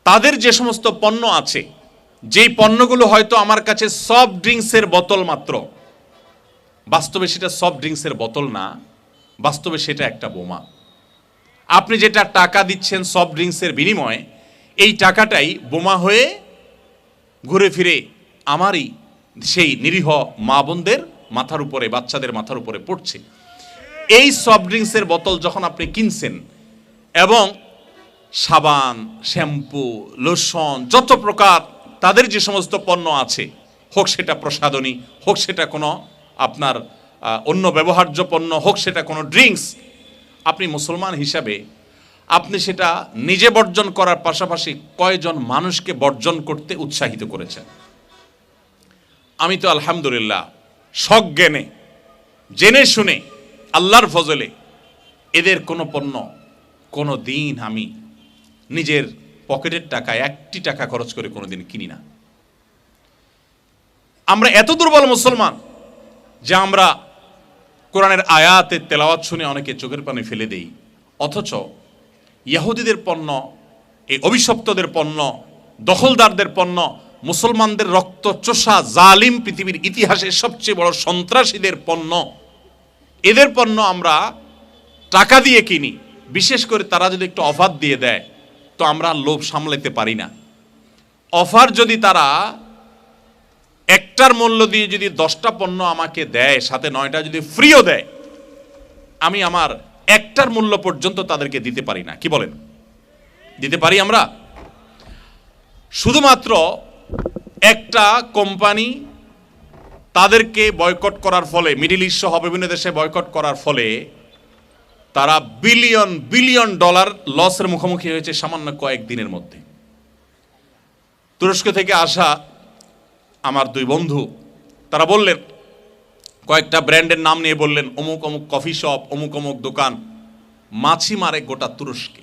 তাদের যে সমস্ত পণ্য আছে, যেই পণ্যগুলো হয়তো আমার কাছে সফট ড্রিঙ্কসের বোতল মাত্র, বাস্তবে সেটা সফট ড্রিঙ্কসের বোতল না, বাস্তবে সেটা একটা বোমা। আপনি যেটা টাকা দিচ্ছেন সফট ড্রিঙ্কসের বিনিময়ে, এই টাকাটাই বোমা হয়ে ঘুরে ফিরে আমারই সেই নিরীহ মা বোনদের মাথার উপরে, বাচ্চাদের মাথার উপরে পড়ছে। এই সফট ড্রিঙ্কসের বোতল যখন আপনি কিনছেন এবং সাবান, শ্যাম্পু, লোশন, যত প্রকার তাদের যে সমস্ত পণ্য আছে, হোক সেটা প্রসাধনী, হোক সেটা কোনো আপনার অন্য ব্যবহার্য পণ্য, হোক সেটা কোনো ড্রিঙ্কস, আপনি মুসলমান হিসাবে আপনি সেটা নিজে বর্জন করার পাশাপাশি কয়জন মানুষকে বর্জন করতে উৎসাহিত করেছেন? আমি তো আলহামদুলিল্লাহ সজ্ঞানে জেনে শুনে আল্লাহর ফজলে এদের কোনো পণ্য কোনো দিন আমি নিজের পকেটের টাকায় একটি টাকা খরচ করে কোনোদিন কিনি না। আমরা এত দুর্বল মুসলমান যে আমরা কোরআনের আয়াতের তেলাওয়াত শুনে অনেকে চোখের পানি ফেলে দেই, অথচ ইহুদিদের পণ্য, এই অভিশপ্তদের পণ্য, দখলদারদের পণ্য, মুসলমানদের রক্তচোষা জালিম পৃথিবীর ইতিহাসের সবচেয়ে বড় সন্ত্রাসীদের পণ্য, এদের পণ্য আমরা টাকা দিয়ে কিনি। বিশেষ করে তারা যদি একটু অফার দিয়ে দেয় তো আমরা লোভ সামলাতে পারি না। অফার যদি তারা একটার মূল্য দিয়ে যদি 10টা পণ্য আমাকে দেয়, সাথে 9টা যদি ফ্রিও দেয়, আমি আমার একটার মূল্য পর্যন্ত তাদেরকে দিতে পারি না। কি বলেন? দিতে পারি আমরা? শুধুমাত্র একটা কোম্পানি তাদেরকে বয়কট করার ফলে, মিডল ইস্ট সহ বিভিন্ন দেশে বয়কট করার ফলে তারা বিলিয়ন বিলিয়ন ডলার লসের মুখোমুখি হয়েছে সামান্য কয়েকদিনের মধ্যে। তুরস্ক থেকে আসা আমার 2 বন্ধু, তারা বললেন, কয়েকটা ব্র্যান্ডের নাম নিয়ে বললেন, অমুক অমুক কফি শপ, অমুক অমুক দোকান মাছি মারে গোটা তুরস্কে,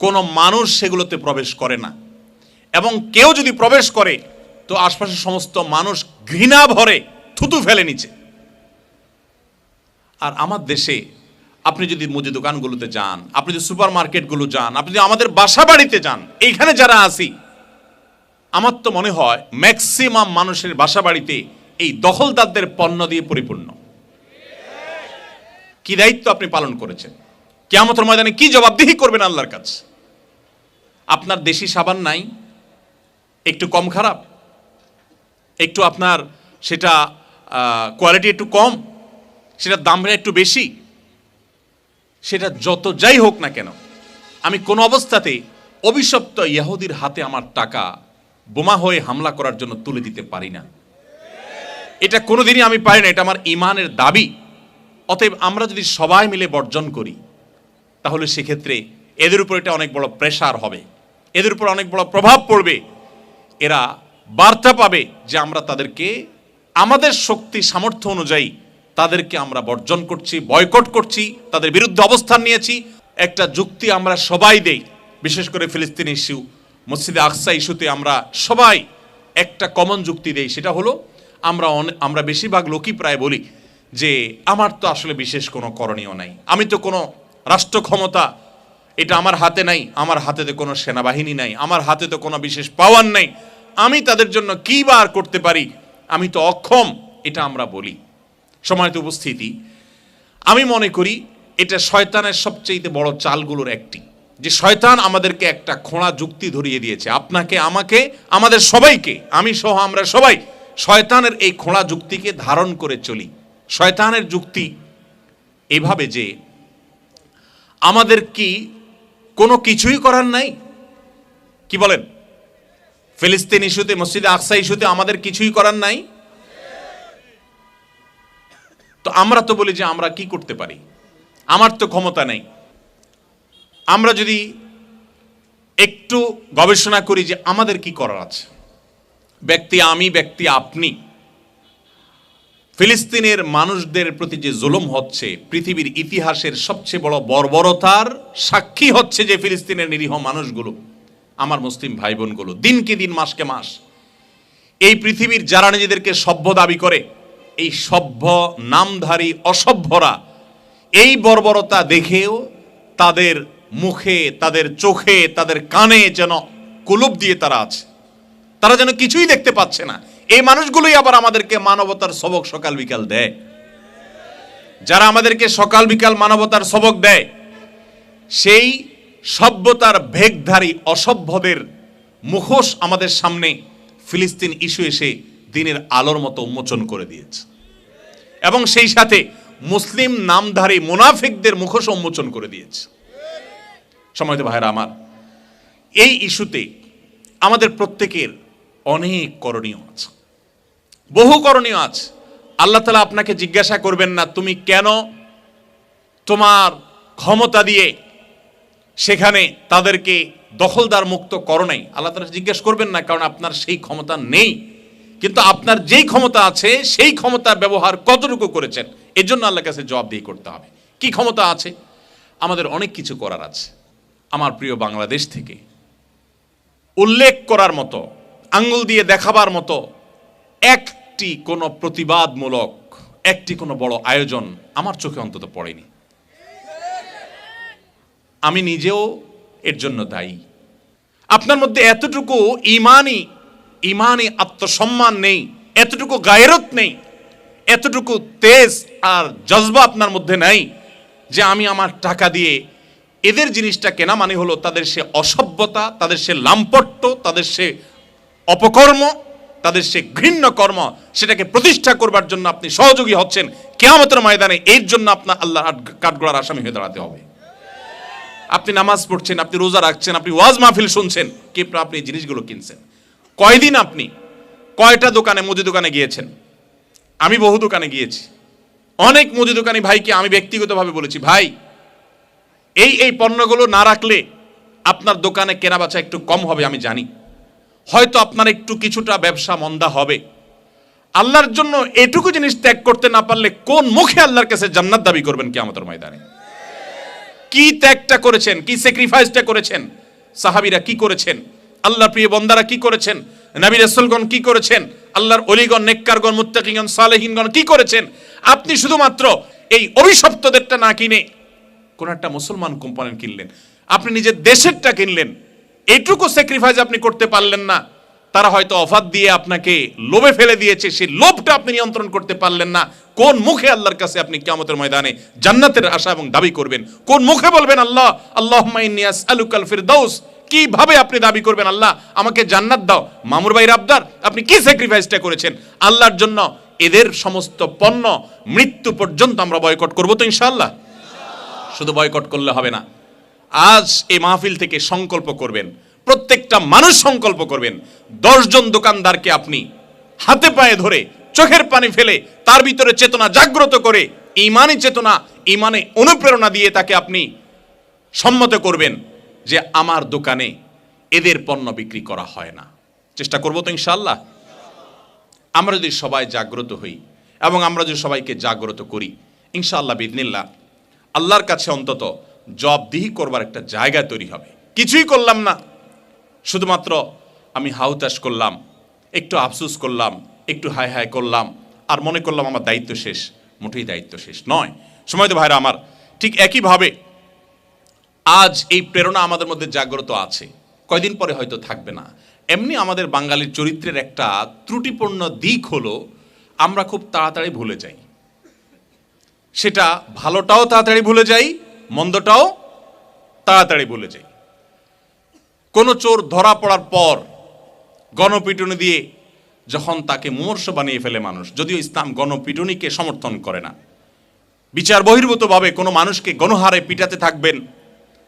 কোনো মানুষ সেগুলোতে প্রবেশ করে না, এবং কেউ যদি প্রবেশ করে তো আশপাশের সমস্ত মানুষ ঘৃণা ভরে থুতু ফেলে নিচে। আর আমার দেশে আপনি যদি মুদি দোকানগুলোতে যান, আপনি যদি সুপার মার্কেটগুলো যান, আপনি যদি আমাদের বাসা বাড়িতে যান, এইখানে যারা আসি, আমার তো মনে হয় ম্যাক্সিমাম মানুষের বাসা বাড়িতে এই দখলদারদের পণ্য দিয়ে পরিপূর্ণ। কি দায়িত্ব আপনি পালন করেছেন? কিয়ামতের ময়দানে কি জবাবদিহি করবেন আল্লাহর কাছে? আপনার দেশি সাবান নাই, একটু কম খারাপ, একটু আপনার সেটা কোয়ালিটি একটু কম, সেটার দাম একটু বেশি, সেটা যত যাই হোক না কেন, আমি কোনো অবস্থাতে অভিশপ্ত ইহুদির হাতে আমার টাকা বোমা হয়ে হামলা করার জন্য তুলে দিতে পারি না। এটা কোনোদিনই আমি পারি না, এটা আমার ইমানের দাবি। অতএব আমরা যদি সবাই মিলে বর্জন করি তাহলে সেক্ষেত্রে এদের উপর এটা অনেক বড় প্রেসার হবে, এদের উপর অনেক বড় প্রভাব পড়বে। এরা বার্তা পাবে যে আমরা তাদেরকে আমাদের শক্তি সামর্থ্য অনুযায়ী তাদেরকে আমরা বর্জন করছি, বয়কট করছি, তাদের বিরুদ্ধে অবস্থান নিয়েছি। একটা যুক্তি আমরা সবাই দেই, বিশেষ করে ফিলিস্তিন ইস্যু, মসজিদে আকসা ইস্যুতে আমরা সবাই একটা কমন যুক্তি দেই, সেটা হলো আমরা বেশিরভাগ লোকই প্রায় বলি যে আমার তো আসলে বিশেষ কোনো করণীয় নাই, আমি তো কোনো রাষ্ট্র ক্ষমতা এটা আমার হাতে নাই, আমার হাতে তো কোনো সেনাবাহিনী নাই, আমার হাতে তো কোনো বিশেষ পাওয়ার নাই, আমি তাদের জন্য কি বা আর করতে পারি, আমি তো অক্ষম, এটা আমরা বলি। সম্মানিত উপস্থিতি, আমি মনে করি এটা শয়তানের সবচেয়ে বড় চালগুলোর একটি, যে শয়তান আমাদেরকে একটা খোঁড়া যুক্তি ধরিয়ে দিয়েছে, আপনাকে, আমাকে, আমাদের সবাইকে, আমি সহ আমরা সবাই শয়তানের এই খোঁড়া যুক্তিকে ধারণ করে চলি। শয়তানের যুক্তি এভাবে যে আমাদের কি কোনো কিছুই করার নাই? কি বলেন? ফিলিস্তিন ইস্যুতে, মসজিদে আকসা ইস্যুতে আমাদের কিছুই করার নাই? তো আমরা তো বলি যে আমরা কি করতে পারি, আমার তো ক্ষমতা নেই। আমরা যদি একটু গবেষণা করি যে আমাদের কি করার আছে, ব্যক্তি আমি, ব্যক্তি আপনি, ফিলিস্তিনের মানুষদের প্রতি যে জুলুম হচ্ছে, পৃথিবীর ইতিহাসের সবচেয়ে বড় বর্বরতার সাক্ষী হচ্ছে যে ফিলিস্তিনের নিরীহ মানুষগুলো, আমার মুসলিম ভাই বোনগুলো, দিনকে দিন মাসকে মাস এই পৃথিবীর যারা নিজেদেরকে সভ্য দাবি করে, এই সভ্য নামধারী অসভ্যরা এই বর্বরতা দেখেও তাদের মুখে, তাদের চোখে, তাদের কানে যেন কুলুব দিয়ে তারা আছে, তারা যেন কিছুই দেখতে পাচ্ছে না। এই মানুষগুলোই আবার আমাদেরকে মানবতার সবক সকাল বিকাল দেয়। যারা আমাদেরকে সকাল বিকাল মানবতার সবক দেয়, সেই সভ্যতার ভেগধারী অসভ্যদের মুখোশ আমাদের সামনে ফিলিস্তিন ইস্যু এসে দিনের আলোর মতো উন্মোচন করে দিয়েছে, এবং সেই সাথে মুসলিম নামধারী মুনাফিকদের মুখোশ উন্মোচন করে দিয়েছে। সম্মানিত ভাইরা আমার, এই ইস্যুতে আমাদের প্রত্যেকের অনেক করণীয় আছে, বহু করণীয় আছে। আল্লাহ তাআলা আপনাকে জিজ্ঞাসা করবেন না তুমি কেন তোমার ক্ষমতা দিয়ে সেখানে তাদেরকে দখলদার মুক্ত করো নাই। আল্লাহ তাআলা জিজ্ঞেস করবেন না, কারণ আপনার সেই ক্ষমতা নেই। কিন্তু আপনার যেই ক্ষমতা আছে সেই ক্ষমতার ব্যবহার কতটুকু করেছেন, এর জন্য আল্লাহর কাছে জবাবদিহি করতে হবে। কি ক্ষমতা আছে? আমাদের অনেক কিছু করার আছে। আমার প্রিয় বাংলাদেশ থেকে উল্লেখ করার মতো, আঙ্গুল দিয়ে দেখাবার মতো একটি কোনো প্রতিবাদমূলক, একটি কোনো বড় আয়োজন আমার চোখে অন্তত পড়েনি। আমি নিজেও এর জন্য দায়ী। আপনার মধ্যে এতটুকু ইমানি আত্মসম্মান নেই, এতটুকু গায়রত নেই, এতটুকু তেজ আর জজবা আপনার মধ্যে নাই যে আমি আমার টাকা দিয়ে এদের জিনিসটা কেনা মানে হলো তাদের সে অসভ্যতা, তাদের সে লাম্পট্য, তাদের সে অপকর্ম, তাদের সে ঘৃণ্য কর্ম, সেটাকে প্রতিষ্ঠা করবার জন্য আপনি সহযোগী হচ্ছেন। কিয়ামতের ময়দানে এর জন্য আপনার আল্লাহর কাঠগড়ার আসামি হয়ে দাঁড়াতে হবে। আপনি নামাজ পড়ছেন, আপনি রোজা রাখছেন, আপনি ওয়াজ মাহফিল শুনছেন, কি আপনি এই জিনিসগুলো কিনছেন? কয়দিন আপনি কয়টা দোকানে, মুদি দোকানে গিয়েছেন? আমি বহু দোকানে গিয়েছি। অনেক মুদি দোকানি ভাইকে আমি ব্যক্তিগতভাবে বলেছি, ভাই এই পণ্যগুলো না রাখলে আপনার দোকানে কেনাবেচা একটু কম হবে, আমি জানি হয়তো আপনার একটু কিছুটা ব্যবসা মন্দা হবে। আল্লাহর জন্য এটুকু জিনিস ত্যাগ করতে না পারলে কোন মুখে আল্লাহর কাছে জান্নাত দাবি করবেন কিয়ামতের ময়দানে? কি ত্যাগটা করেছেন, কি স্যাক্রিফাইসটা করেছেন? সাহাবীরা কি করেছেন? আল্লাহর প্রিয় বান্দারা কি করেছেন? নবী রাসূলগণ কি করেছেন? আল্লাহর ওলিগণ, নেককারগণ, মুত্তাকিগণ, সালেহিনগণ কি করেছেন? আপনি শুধুমাত্র এই অভিশপ্তদেরটা না কিনে কোন একটা মুসলমান কোম্পানি কিনলেন, আপনি নিজের দেশেরটা কিনলেন, এইটুকু স্যাক্রিফাইস আপনি করতে পারলেন না। তারা হয়তো অফার দিয়ে আপনাকে লোভে ফেলে দিয়েছে, সেই লোভটা আপনি নিয়ন্ত্রণ করতে পারলেন না। কোন মুখে আল্লাহর কাছে আপনি কিয়ামতের ময়দানে জান্নাতের আশা এবং দাবি করবেন? কোন মুখে বলবেন আল্লাহ আল্লাহুম্মা ইন্নী আসআলুকাল ফিরদাউস? কিভাবে আপনি দাবি করবেন আল্লাহ আমাকে জান্নাত দাও? মামুর ভাইয়ের আবদার, আপনি কি স্যাক্রিফাইসটা করেছেন আল্লাহর জন্য? এদের সমস্ত পণ্য মৃত্যু পর্যন্ত আমরা বয়কট করব তো ইনশাআল্লাহ। শুধু বয়কট করলে হবে না, আজ এই মাহফিল থেকে সংকল্প করবেন, প্রত্যেকটা মানুষ সংকল্প করবেন, 10 জন দোকানদারকে আপনি হাতে পায়ে ধরে চোখের পানি ফেলে তার ভিতরে চেতনা জাগ্রত করে, ইমানি চেতনা, ইমানে অনুপ্রেরণা দিয়ে তাকে আপনি সম্মত করবেন যে আমার দোকানে এদের পণ্য বিক্রি করা হয় না। চেষ্টা করবো তো ইনশাআল্লাহ। আমরা যদি সবাই জাগ্রত হই এবং আমরা যদি সবাইকে জাগ্রত করি, ইনশাআল্লাহ বিইذনিল্লাহ আল্লাহর কাছে অন্তত জবাবদিহি করবার একটা জায়গা তৈরি হবে। কিছুই করলাম না, শুধুমাত্র আমি হাউতাশ করলাম, একটু আফসোস করলাম, একটু হায় হায় করলাম, আর মনে করলাম আমার দায়িত্ব শেষ। মোটেই দায়িত্ব শেষ নয়। সময় তো ভাইরা আমার, ঠিক একইভাবে আজ এই প্রেরণা আমাদের মধ্যে জাগ্রত আছে, কয়দিন পরে হয়তো থাকবে না। এমনি আমাদের বাঙালির চরিত্রের একটা ত্রুটিপূর্ণ দিক হলো আমরা খুব তাড়াতাড়ি ভুলে যাই। সেটা ভালোটাও তাড়াতাড়ি ভুলে যাই, মন্দটাও তাড়াতাড়ি ভুলে যাই। কোনো চোর ধরা পড়ার পর গণপিটুনি দিয়ে যখন তাকে মুমূর্ষু বানিয়ে ফেলে মানুষ, যদিও ইসলাম গণপিটুনিকে সমর্থন করে না, বিচার বহির্ভূতভাবে কোনো মানুষকে গণহারে পিটাতে থাকবেন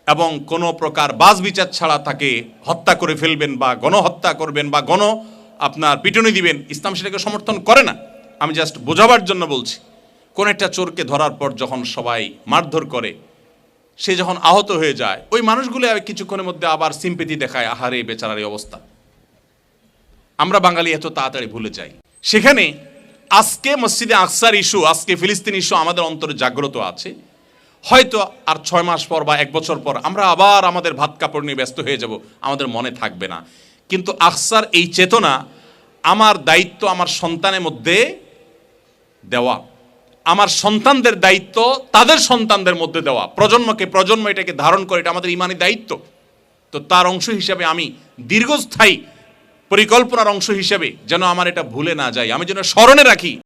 এবং কোনো প্রকার বাস বিচার ছাড়া তাকে হত্যা করে ফেলবেন বা গণহত্যা করবেন বা আপনার পিটুনি দিবেন, ইসলাম সেটাকে সমর্থন করে না। আমি জাস্ট বোঝাবার জন্য বলছি। কোন একটা চোরকে ধরার পর যখন সবাই মারধর করে, সে যখন আহত হয়ে যায়, ওই মানুষগুলো কিছুক্ষণের মধ্যে আবার সিম্পেথি দেখায়, আহারে বেচারার এই অবস্থা। আমরা বাঙালি এত তাড়াতাড়ি ভুলে যাই। সেখানে আজকে মসজিদে আকসার ইস্যু, আজকে ফিলিস্তিন ইস্যু আমাদের অন্তরে জাগ্রত আছে। হয়তো আর 6 মাস পর বা 1 বছর পর আমরা আবার আমাদের ভাত কাপড় নিয়ে ব্যস্ত হয়ে যাব, আমাদের মনে থাকবে না। কিন্তু আকসার এই চেতনা আমার দায়িত্ব আমার সন্তানের মধ্যে দেওয়া, আমার সন্তানদের দায়িত্ব তাদের সন্তানদের মধ্যে দেওয়া, প্রজন্মকে প্রজন্ম এটাকে ধারণ করে, এটা আমাদের ইমানি দায়িত্ব। তো তার অংশ হিসাবে আমি দীর্ঘস্থায়ী পরিকল্পনার অংশ হিসেবে যেন আমার এটা ভুলে না যায়, আমি যেন স্মরণে রাখি